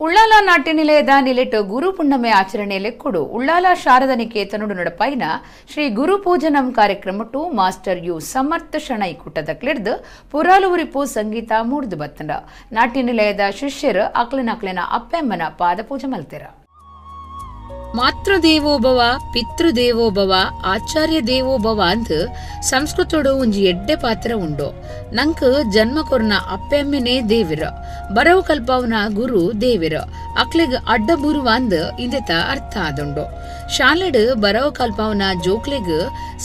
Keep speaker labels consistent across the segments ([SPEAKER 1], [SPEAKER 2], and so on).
[SPEAKER 1] ಉಳ್ಳಾಲ ನಾಟ್ಯ ನಿಲಯದ ನಿಲೆಟ್ ಗುರು ಪುಣ್ಣಮೆ ಆಚರಣೆಯಲ್ಲಿ ಕೊಡು ಉಳ್ಳಾಲ ಶಾರದಾ ನಿಕೇತನುಡು ನಡಪೈನ ಶ್ರೀ ಗುರು ಪೂಜನಂ ಕಾರ್ಯಕ್ರಮಟು ಮಾಸ್ಟರ್ ಯು ಸಮರ್ಥ ಶೆಣೈ ಕುಟ್ಟದಕ್ಲಿಡ್ದು ಪುರಾಲು ಉರಿಪು ಸಂಗೀತ ಮೂಡ್ದು ಬತ್ತಂಡ ನಾಟ್ಯ ನಿಲಯದ ಶಿಷ್ಯರು ಅಕ್ಲಿನ ಅಪ್ಪೆಮ್ಮನ ಪಾದಪೂಜೆ ಮಲ್ತೆರ.
[SPEAKER 2] ಮಾತೃದೇವೋಭವ ಪಿತೃದೇವೋಭವ ಆಚಾರ್ಯ ದೇವೋಭವ ಅಂತ ಸಂಸ್ಕೃತೋಡು ಒಂಜಿ ಎಡ್ಡೆ ಪಾತ್ರ ಉಂಡು. ನಂಕ್ ಜನ್ಮ ಕೊರ್ನ ಅಪ್ಪೆಮ್ಮೆನೇ ದೇವಿರ, ಬರವು ಕಲ್ಪವನ ಗುರು ದೇವಿರ, ಅಕ್ಲೆಗ್ ಅಡ್ಡ ಬುರುವ ಅಂದ್ ಇಂದೆತ ಅರ್ಥ ಆದುಂಡು. ಶಾಲೆಡ್ ಬರವು ಕಲ್ಪವನ ಜೋಕ್ಲೆಗ್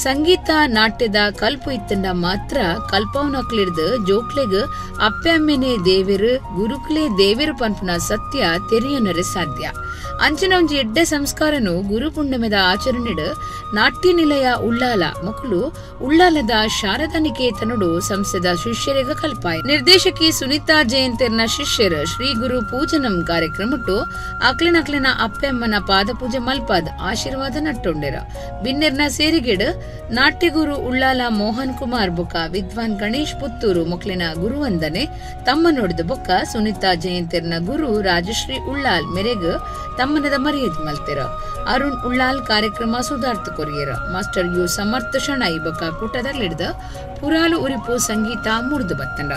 [SPEAKER 2] ಸಂಗೀತ ನಾಟ್ಯದ ಕಲ್ಪು ಇತ್ತಂಡ ಮಾತ್ರ ಕಲ್ಪವನ ಅಕ್ಲಿಡ್ದು ಜೋಕ್ಲೆಗ್ ಅಪ್ಪೆಮ್ಮೆನೇ ದೇವಿರು ಗುರುಕ್ಲೆ ದೇವಿರು ಪನ್ಪುನ ಸತ್ಯ ತೆರೆಯನರೆ ಸಾಧ್ಯ. ಅಂಚಿನ ಒಂಜಿ ಎಡ್ಡೆ ಸಂಸ್ಕಾರನು ಗುರು ಪುಣ್ಯಮೆದ ಆಚರಣೆಡ್ ನಾಟ್ಯ ನಿಲಯ ಉಳ್ಳಾಲ ಮಕ್ಕಳು ಉಳ್ಳಾಲದ ಶಾರದಾ ನಿಕೇತನುಡು ಸಂಸ್ಥೆದ ಶಿಷ್ಯರಿಗ ಕಲ್ಪಾಯ. ನಿರ್ದೇಶಕಿ ಸುನೀತಾ ಜಯಂತಿರ್ನ ಶಿಷ್ಯರು ಶ್ರೀ ಗುರು ಪೂಜನಂ ಕಾರ್ಯಕ್ರಮಟ್ಟು ಅಕ್ಲಿನ ಅಪ್ಪೆಮ್ಮನ ಪಾದಪೂಜೆ ಮಲ್ಪಾದ್ ಆಶೀರ್ವಾದ ನಟ್ಟೊಂಡೆರ. ಬಿನ್ನೆರ್ನ ಸೇರಿಗೆಡ್ ನಾಟ್ಯ ಗುರು ಉಳ್ಳಾಲ ಮೋಹನ್ ಕುಮಾರ್ ಬೊಕ್ಕ ವಿದ್ವಾನ್ ಗಣೇಶ್ ಪುತ್ತೂರು ಮೊಕ್ಲಿನ ಗುರುವಂದನೆ ತಮ್ಮ ನೋಡಿದ ಬೊಕ್ಕ ಸುನೀತಾ ಜಯಂತಿರ್ನ ಗುರು ರಾಜಶ್ರೀ ಉಳ್ಳಾಲ್ ಮೆರೆಗ್ ತಮ್ಮನದ ಮರ್ಯಾದೆ ಮಲ್ತೆರ. ಅರುಣ್ ಉಳ್ಳಾಲ್ ಕಾರ್ಯಕ್ರಮ ಸುಧಾರ್ಥ ಕೊರಿಯರ. ಮಾಸ್ಟರ್ ಯು ಸಮರ್ಥ ಶೆಣೈ ಬೊಕ್ಕ ಕುಟ್ಟದಲ್ಲಿಡ್ದ ಪುರಾಲು ಉರಿಪು ಸಂಗೀತ ಮುರಿದು ಬತ್ತಂಡ.